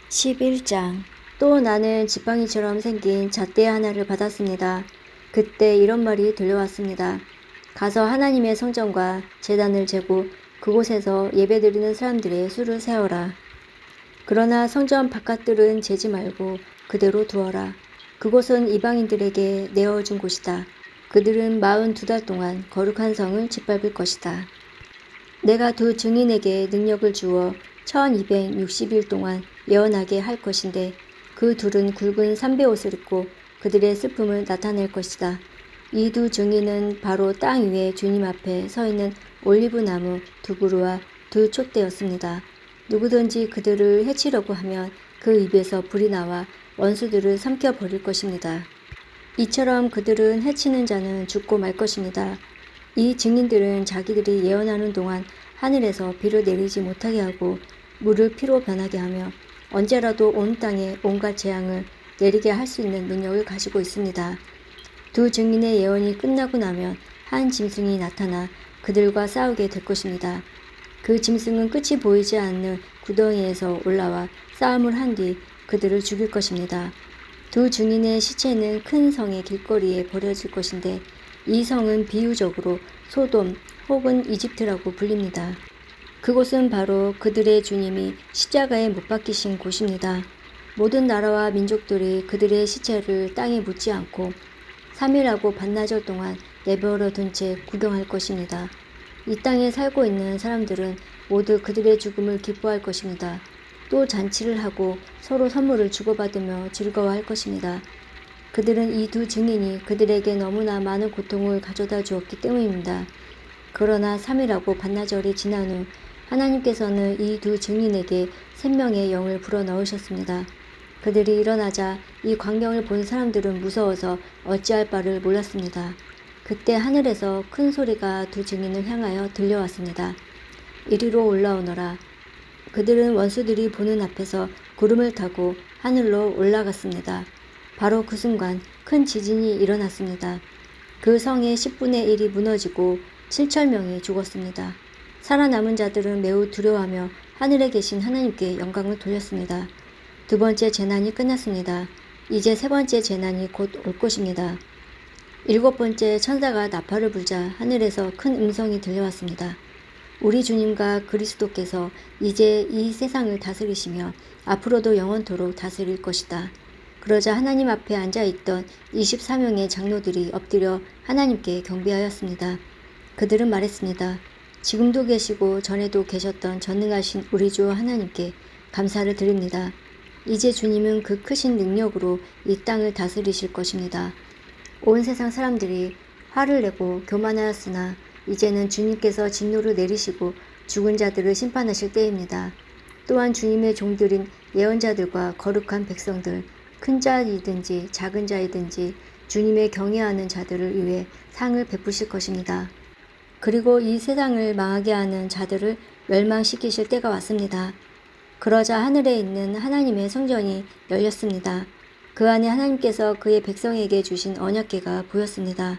11장. 또 나는 지팡이처럼 생긴 잣대 하나를 받았습니다. 그때 이런 말이 들려왔습니다. 가서 하나님의 성전과 제단을 재고 그곳에서 예배드리는 사람들의 수를 세어라. 그러나 성전 바깥들은 재지 말고 그대로 두어라. 그곳은 이방인들에게 내어준 곳이다. 그들은 42달 동안 거룩한 성을 짓밟을 것이다. 내가 두 증인에게 능력을 주어 1260일 동안 예언하게 할 것인데 그 둘은 굵은 삼배옷을 입고 그들의 슬픔을 나타낼 것이다. 이 두 증인은 바로 땅 위에 주님 앞에 서 있는 올리브나무 두 그루와 두 촛대였습니다. 누구든지 그들을 해치려고 하면 그 입에서 불이 나와 원수들을 삼켜버릴 것입니다. 이처럼 그들은 해치는 자는 죽고 말 것입니다. 이 증인들은 자기들이 예언하는 동안 하늘에서 비를 내리지 못하게 하고 물을 피로 변하게 하며 언제라도 온 땅에 온갖 재앙을 내리게 할 수 있는 능력을 가지고 있습니다. 두 증인의 예언이 끝나고 나면 한 짐승이 나타나 그들과 싸우게 될 것입니다. 그 짐승은 끝이 보이지 않는 구덩이에서 올라와 싸움을 한 뒤 그들을 죽일 것입니다. 두 증인의 시체는 큰 성의 길거리에 버려질 것인데 이 성은 비유적으로 소돔 혹은 이집트라고 불립니다. 그곳은 바로 그들의 주님이 십자가에 못 박히신 곳입니다. 모든 나라와 민족들이 그들의 시체를 땅에 묻지 않고 3일하고 반나절 동안 내버려 둔 채 구경할 것입니다. 이 땅에 살고 있는 사람들은 모두 그들의 죽음을 기뻐할 것입니다. 또 잔치를 하고 서로 선물을 주고받으며 즐거워할 것입니다. 그들은 이 두 증인이 그들에게 너무나 많은 고통을 가져다 주었기 때문입니다. 그러나 3일하고 반나절이 지난 후 하나님께서는 이 두 증인에게 생명의 영을 불어넣으셨습니다. 그들이 일어나자 이 광경을 본 사람들은 무서워서 어찌할 바를 몰랐습니다. 그때 하늘에서 큰 소리가 두 증인을 향하여 들려왔습니다. 이리로 올라오너라. 그들은 원수들이 보는 앞에서 구름을 타고 하늘로 올라갔습니다. 바로 그 순간 큰 지진이 일어났습니다. 그 성의 10분의 1이 무너지고 7,000명이 죽었습니다. 살아남은 자들은 매우 두려워하며 하늘에 계신 하나님께 영광을 돌렸습니다. 두 번째 재난이 끝났습니다. 이제 세 번째 재난이 곧 올 것입니다. 일곱 번째 천사가 나팔을 불자 하늘에서 큰 음성이 들려왔습니다. 우리 주님과 그리스도께서 이제 이 세상을 다스리시며 앞으로도 영원토록 다스릴 것이다. 그러자 하나님 앞에 앉아있던 24명의 장로들이 엎드려 하나님께 경배하였습니다. 그들은 말했습니다. 지금도 계시고 전에도 계셨던 전능하신 우리 주 하나님께 감사를 드립니다. 이제 주님은 그 크신 능력으로 이 땅을 다스리실 것입니다. 온 세상 사람들이 화를 내고 교만하였으나 이제는 주님께서 진노를 내리시고 죽은 자들을 심판하실 때입니다. 또한 주님의 종들인 예언자들과 거룩한 백성들, 큰 자이든지 작은 자이든지 주님의 경외하는 자들을 위해 상을 베푸실 것입니다. 그리고 이 세상을 망하게 하는 자들을 멸망시키실 때가 왔습니다. 그러자 하늘에 있는 하나님의 성전이 열렸습니다. 그 안에 하나님께서 그의 백성에게 주신 언약궤가 보였습니다.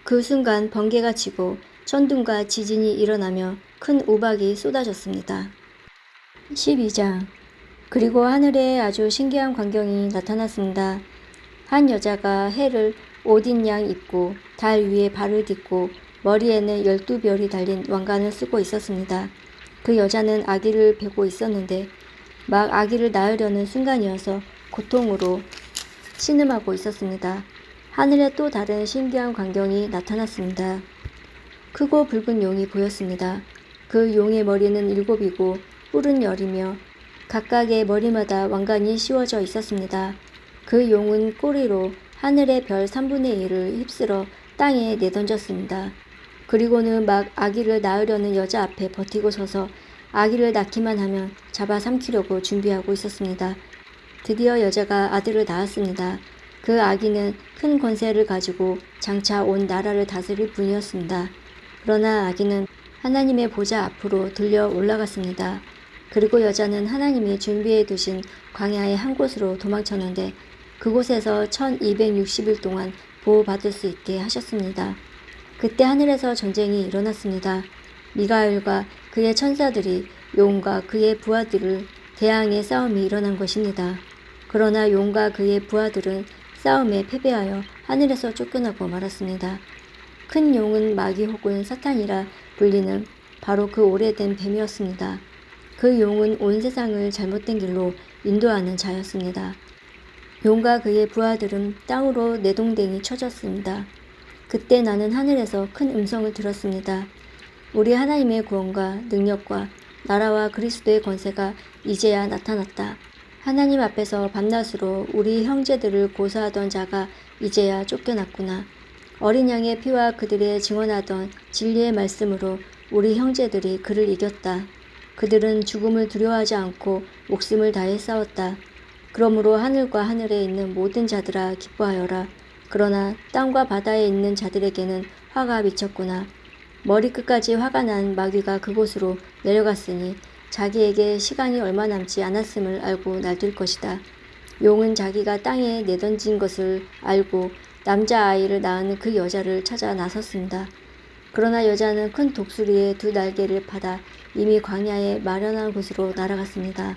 그 순간 번개가 치고 천둥과 지진이 일어나며 큰 우박이 쏟아졌습니다. 12장. 그리고 하늘에 아주 신기한 광경이 나타났습니다. 한 여자가 해를 옷인 양 입고 달 위에 발을 딛고 머리에는 12별이 달린 왕관을 쓰고 있었습니다. 그 여자는 아기를 베고 있었는데 막 아기를 낳으려는 순간이어서 고통으로 신음하고 있었습니다. 하늘에 또 다른 신기한 광경이 나타났습니다. 크고 붉은 용이 보였습니다. 그 용의 머리는 7이고 뿔은 10이며 각각의 머리마다 왕관이 씌워져 있었습니다. 그 용은 꼬리로 하늘의 별 3분의 1을 휩쓸어 땅에 내던졌습니다. 그리고는 막 아기를 낳으려는 여자 앞에 버티고 서서 아기를 낳기만 하면 잡아삼키려고 준비하고 있었습니다. 드디어 여자가 아들을 낳았습니다. 그 아기는 큰 권세를 가지고 장차 온 나라를 다스릴 분이었습니다. 그러나 아기는 하나님의 보좌 앞으로 들려 올라갔습니다. 그리고 여자는 하나님이 준비해 두신 광야의 한 곳으로 도망쳤는데 그곳에서 1260일 동안 보호받을 수 있게 하셨습니다. 그때 하늘에서 전쟁이 일어났습니다. 미가엘과 그의 천사들이 용과 그의 부하들을 대항의 싸움이 일어난 것입니다. 그러나 용과 그의 부하들은 싸움에 패배하여 하늘에서 쫓겨나고 말았습니다. 큰 용은 마귀 혹은 사탄이라 불리는 바로 그 오래된 뱀이었습니다. 그 용은 온 세상을 잘못된 길로 인도하는 자였습니다. 용과 그의 부하들은 땅으로 내동댕이 쳐졌습니다. 그때 나는 하늘에서 큰 음성을 들었습니다. 우리 하나님의 구원과 능력과 나라와 그리스도의 권세가 이제야 나타났다. 하나님 앞에서 밤낮으로 우리 형제들을 고사하던 자가 이제야 쫓겨났구나. 어린 양의 피와 그들의 증언하던 진리의 말씀으로 우리 형제들이 그를 이겼다. 그들은 죽음을 두려워하지 않고 목숨을 다해 싸웠다. 그러므로 하늘과 하늘에 있는 모든 자들아 기뻐하여라. 그러나 땅과 바다에 있는 자들에게는 화가 미쳤구나. 머리끝까지 화가 난 마귀가 그곳으로 내려갔으니 자기에게 시간이 얼마 남지 않았음을 알고 날뛸 것이다. 용은 자기가 땅에 내던진 것을 알고 남자아이를 낳은 그 여자를 찾아 나섰습니다. 그러나 여자는 큰 독수리의 두 날개를 받아 이미 광야에 마련한 곳으로 날아갔습니다.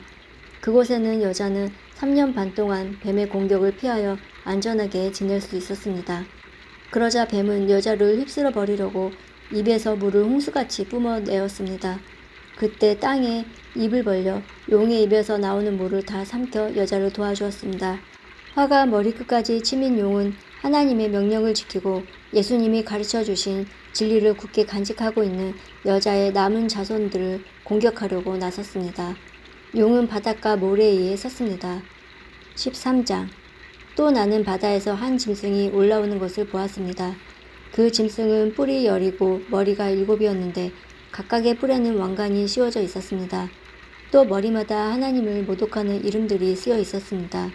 그곳에는 여자는 3년 반 동안 뱀의 공격을 피하여 안전하게 지낼 수 있었습니다. 그러자 뱀은 여자를 휩쓸어 버리려고 입에서 물을 홍수같이 뿜어내었습니다. 그때 땅에 입을 벌려 용의 입에서 나오는 물을 다 삼켜 여자를 도와주었습니다. 화가 머리끝까지 치민 용은 하나님의 명령을 지키고 예수님이 가르쳐 주신 진리를 굳게 간직하고 있는 여자의 남은 자손들을 공격하려고 나섰습니다. 용은 바닷가 모래위에 섰습니다. 13장. 또 나는 바다에서 한 짐승이 올라오는 것을 보았습니다. 그 짐승은 뿔이 10이고 머리가 7이었는데 각각의 뿔에는 왕관이 씌워져 있었습니다. 또 머리마다 하나님을 모독하는 이름들이 쓰여 있었습니다.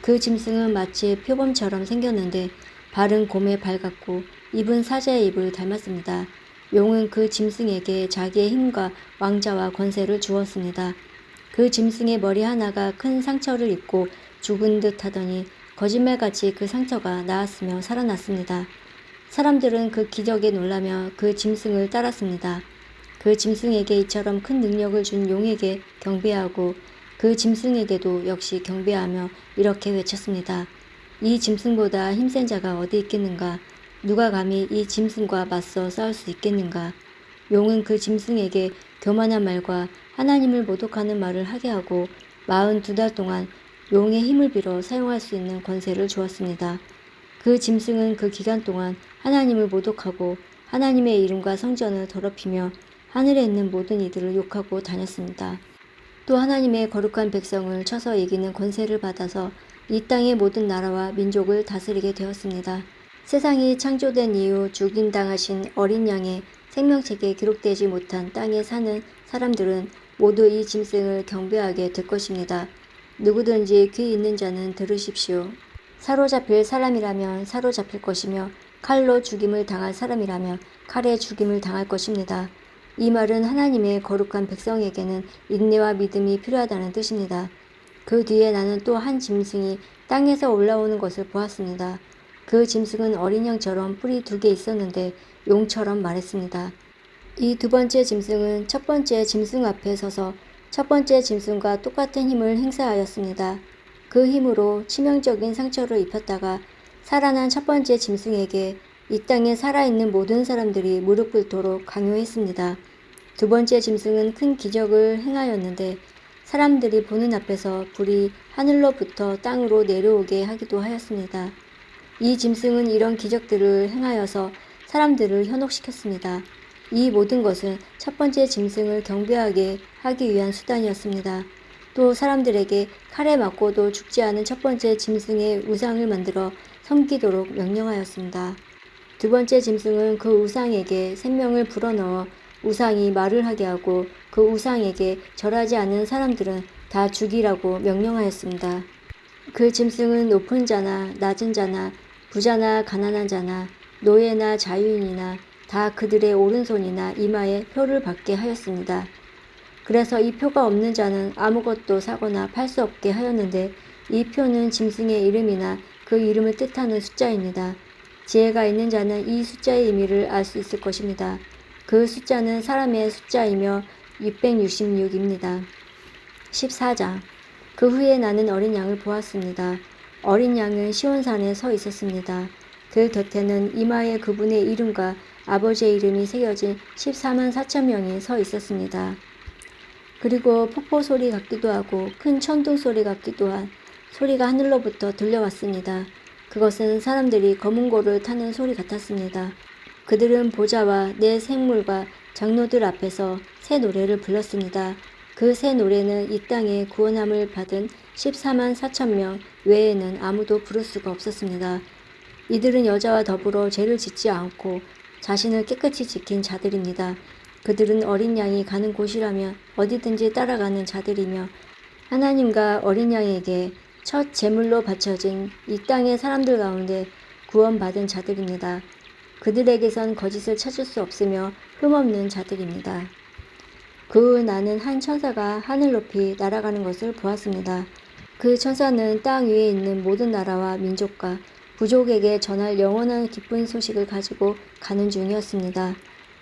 그 짐승은 마치 표범처럼 생겼는데 발은 곰의 발 같고 입은 사자의 입을 닮았습니다. 용은 그 짐승에게 자기의 힘과 왕자와 권세를 주었습니다. 그 짐승의 머리 하나가 큰 상처를 입고 죽은 듯 하더니 거짓말같이 그 상처가 나았으며 살아났습니다. 사람들은 그 기적에 놀라며 그 짐승을 따랐습니다. 그 짐승에게 이처럼 큰 능력을 준 용에게 경배하고 그 짐승에게도 역시 경배하며 이렇게 외쳤습니다. 이 짐승보다 힘센 자가 어디 있겠는가? 누가 감히 이 짐승과 맞서 싸울 수 있겠는가? 용은 그 짐승에게 교만한 말과 하나님을 모독하는 말을 하게 하고 42달 동안 용의 힘을 빌어 사용할 수 있는 권세를 주었습니다. 그 짐승은 그 기간 동안 하나님을 모독하고 하나님의 이름과 성전을 더럽히며 하늘에 있는 모든 이들을 욕하고 다녔습니다. 또 하나님의 거룩한 백성을 쳐서 이기는 권세를 받아서 이 땅의 모든 나라와 민족을 다스리게 되었습니다. 세상이 창조된 이후 죽임당하신 어린 양의 생명책에 기록되지 못한 땅에 사는 사람들은 모두 이 짐승을 경배하게 될 것입니다. 누구든지 귀 있는 자는 들으십시오. 사로잡힐 사람이라면 사로잡힐 것이며 칼로 죽임을 당할 사람이라면 칼에 죽임을 당할 것입니다. 이 말은 하나님의 거룩한 백성에게는 인내와 믿음이 필요하다는 뜻입니다. 그 뒤에 나는 또 한 짐승이 땅에서 올라오는 것을 보았습니다. 그 짐승은 어린 양처럼 뿔이 2개 있었는데 용처럼 말했습니다. 이 두 번째 짐승은 첫 번째 짐승 앞에 서서 첫 번째 짐승과 똑같은 힘을 행사하였습니다. 그 힘으로 치명적인 상처를 입혔다가 살아난 첫 번째 짐승에게 이 땅에 살아있는 모든 사람들이 무릎 꿇도록 강요했습니다. 두 번째 짐승은 큰 기적을 행하였는데 사람들이 보는 앞에서 불이 하늘로부터 땅으로 내려오게 하기도 하였습니다. 이 짐승은 이런 기적들을 행하여서 사람들을 현혹시켰습니다. 이 모든 것은 첫 번째 짐승을 경배하게 하기 위한 수단이었습니다. 또 사람들에게 칼에 맞고도 죽지 않은 첫 번째 짐승의 우상을 만들어 섬기도록 명령하였습니다. 두 번째 짐승은 그 우상에게 생명을 불어넣어 우상이 말을 하게 하고 그 우상에게 절하지 않는 사람들은 다 죽이라고 명령하였습니다. 그 짐승은 높은 자나 낮은 자나 부자나 가난한 자나 노예나 자유인이나 다 그들의 오른손이나 이마에 표를 받게 하였습니다. 그래서 이 표가 없는 자는 아무것도 사거나 팔 수 없게 하였는데 이 표는 짐승의 이름이나 그 이름을 뜻하는 숫자입니다. 지혜가 있는 자는 이 숫자의 의미를 알 수 있을 것입니다. 그 숫자는 사람의 숫자이며 666입니다. 14장. 그 후에 나는 어린 양을 보았습니다. 어린 양은 시온산에 서 있었습니다. 그 곁에는 이마에 그분의 이름과 아버지의 이름이 새겨진 14만 4천 명이 서 있었습니다. 그리고 폭포 소리 같기도 하고 큰 천둥 소리 같기도 한 소리가 하늘로부터 들려왔습니다. 그것은 사람들이 검은 고를 타는 소리 같았습니다. 그들은 보좌와 내 생물과 장로들 앞에서 새 노래를 불렀습니다. 그 새 노래는 이 땅에 구원함을 받은 14만 4천 명 외에는 아무도 부를 수가 없었습니다. 이들은 여자와 더불어 죄를 짓지 않고 자신을 깨끗이 지킨 자들입니다. 그들은 어린 양이 가는 곳이라면 어디든지 따라가는 자들이며 하나님과 어린 양에게 첫 제물로 바쳐진 이 땅의 사람들 가운데 구원받은 자들입니다. 그들에게선 거짓을 찾을 수 없으며 흠없는 자들입니다. 그 후 나는 한 천사가 하늘 높이 날아가는 것을 보았습니다. 그 천사는 땅 위에 있는 모든 나라와 민족과 부족에게 전할 영원한 기쁜 소식을 가지고 가는 중이었습니다.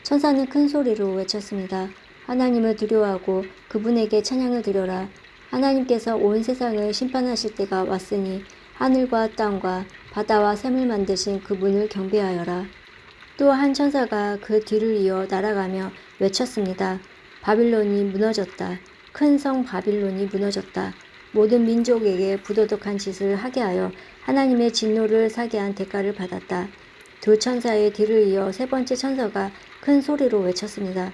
천사는 큰 소리로 외쳤습니다. 하나님을 두려워하고 그분에게 찬양을 드려라. 하나님께서 온 세상을 심판하실 때가 왔으니 하늘과 땅과 바다와 샘을 만드신 그분을 경배하여라. 또 한 천사가 그 뒤를 이어 날아가며 외쳤습니다. 바빌론이 무너졌다. 큰 성 바빌론이 무너졌다. 모든 민족에게 부도덕한 짓을 하게 하여 하나님의 진노를 사게 한 대가를 받았다. 두 천사의 뒤를 이어 세 번째 천사가 큰 소리로 외쳤습니다.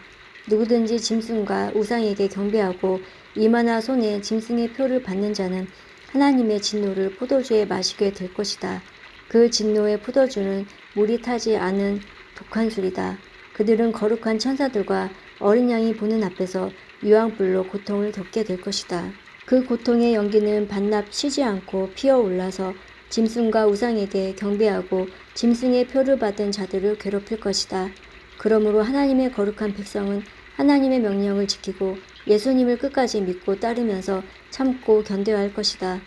누구든지 짐승과 우상에게 경배하고 이마나 손에 짐승의 표를 받는 자는 하나님의 진노를 포도주에 마시게 될 것이다. 그 진노의 포도주는 물이 타지 않은 독한 술이다. 그들은 거룩한 천사들과 어린 양이 보는 앞에서 유황불로 고통을 겪게 될 것이다. 그 고통의 연기는 반납 쉬지 않고 피어올라서 짐승과 우상에게 경배하고 짐승의 표를 받은 자들을 괴롭힐 것이다. 그러므로 하나님의 거룩한 백성은 하나님의 명령을 지키고 예수님을 끝까지 믿고 따르면서 참고 견뎌야 할 것이다.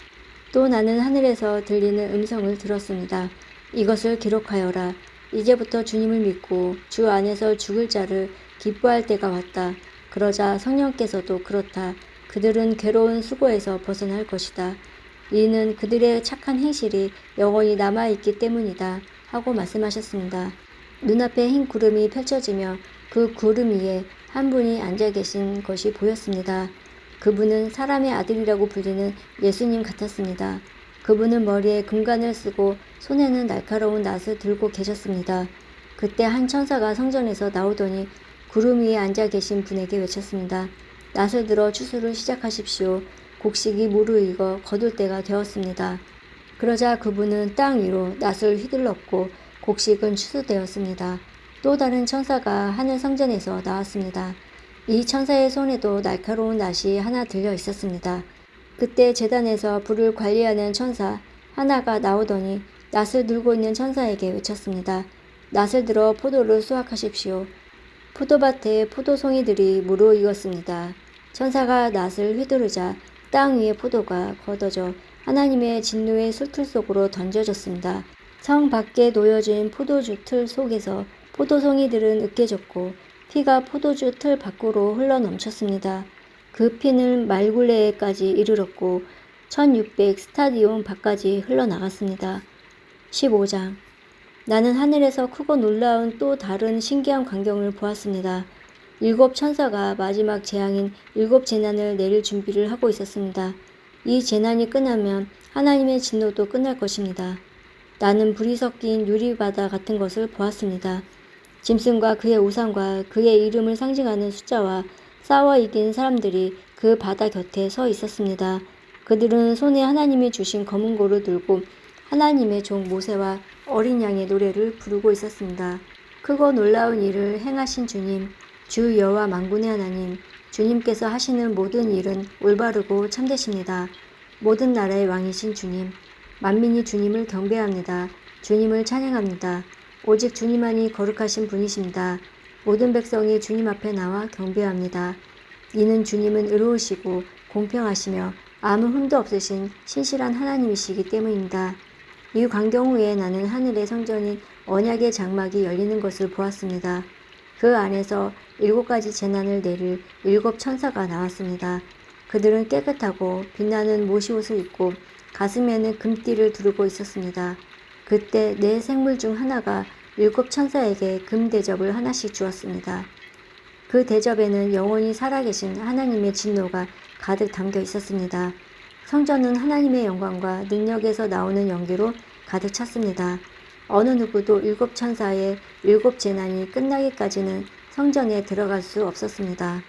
또 나는 하늘에서 들리는 음성을 들었습니다. 이것을 기록하여라. 이제부터 주님을 믿고 주 안에서 죽을 자를 기뻐할 때가 왔다. 그러자 성령께서도 그렇다. 그들은 괴로운 수고에서 벗어날 것이다. 이는 그들의 착한 행실이 영원히 남아있기 때문이다. 하고 말씀하셨습니다. 눈앞에 흰 구름이 펼쳐지며 그 구름 위에 한 분이 앉아 계신 것이 보였습니다. 그분은 사람의 아들이라고 불리는 예수님 같았습니다. 그분은 머리에 금관을 쓰고 손에는 날카로운 낫을 들고 계셨습니다. 그때 한 천사가 성전에서 나오더니 구름 위에 앉아 계신 분에게 외쳤습니다. 낫을 들어 추수를 시작하십시오. 곡식이 무르익어 거둘 때가 되었습니다. 그러자 그분은 땅 위로 낫을 휘둘렀고 곡식은 추수되었습니다. 또 다른 천사가 하늘 성전에서 나왔습니다. 이 천사의 손에도 날카로운 낫이 하나 들려 있었습니다. 그때 제단에서 불을 관리하는 천사 하나가 나오더니 낫을 들고 있는 천사에게 외쳤습니다. 낫을 들어 포도를 수확하십시오. 포도밭에 포도송이들이 무르익었습니다. 천사가 낫을 휘두르자 땅 위의 포도가 걷어져 하나님의 진노의 술틀 속으로 던져졌습니다. 성 밖에 놓여진 포도주 틀 속에서 포도송이들은 으깨졌고 피가 포도주 틀 밖으로 흘러 넘쳤습니다. 그 피는 말굴레에까지 이르렀고 1600 스타디온 밖까지 흘러나갔습니다. 15장. 나는 하늘에서 크고 놀라운 또 다른 신기한 광경을 보았습니다. 7 천사가 마지막 재앙인 7 재난을 내릴 준비를 하고 있었습니다. 이 재난이 끝나면 하나님의 진노도 끝날 것입니다. 나는 불이 섞인 유리바다 같은 것을 보았습니다. 짐승과 그의 우상과 그의 이름을 상징하는 숫자와 싸워 이긴 사람들이 그 바다 곁에 서 있었습니다. 그들은 손에 하나님이 주신 검은 고를 들고 하나님의 종 모세와 어린 양의 노래를 부르고 있었습니다. 크고 놀라운 일을 행하신 주님, 주 여호와 만군의 하나님, 주님께서 하시는 모든 일은 올바르고 참되십니다. 모든 나라의 왕이신 주님, 만민이 주님을 경배합니다. 주님을 찬양합니다. 오직 주님만이 거룩하신 분이십니다. 모든 백성이 주님 앞에 나와 경배합니다. 이는 주님은 의로우시고 공평하시며 아무 흠도 없으신 신실한 하나님이시기 때문입니다. 이 광경 후에 나는 하늘의 성전인 언약의 장막이 열리는 것을 보았습니다. 그 안에서 7가지 재난을 내릴 7 천사가 나왔습니다. 그들은 깨끗하고 빛나는 모시옷을 입고 가슴에는 금띠를 두르고 있었습니다. 그때 네 생물 중 하나가 7천사에게 금 대접을 하나씩 주었습니다. 그 대접에는 영원히 살아계신 하나님의 진노가 가득 담겨 있었습니다. 성전은 하나님의 영광과 능력에서 나오는 연기로 가득 찼습니다. 어느 누구도 7천사의 7재난이 끝나기까지는 성전에 들어갈 수 없었습니다.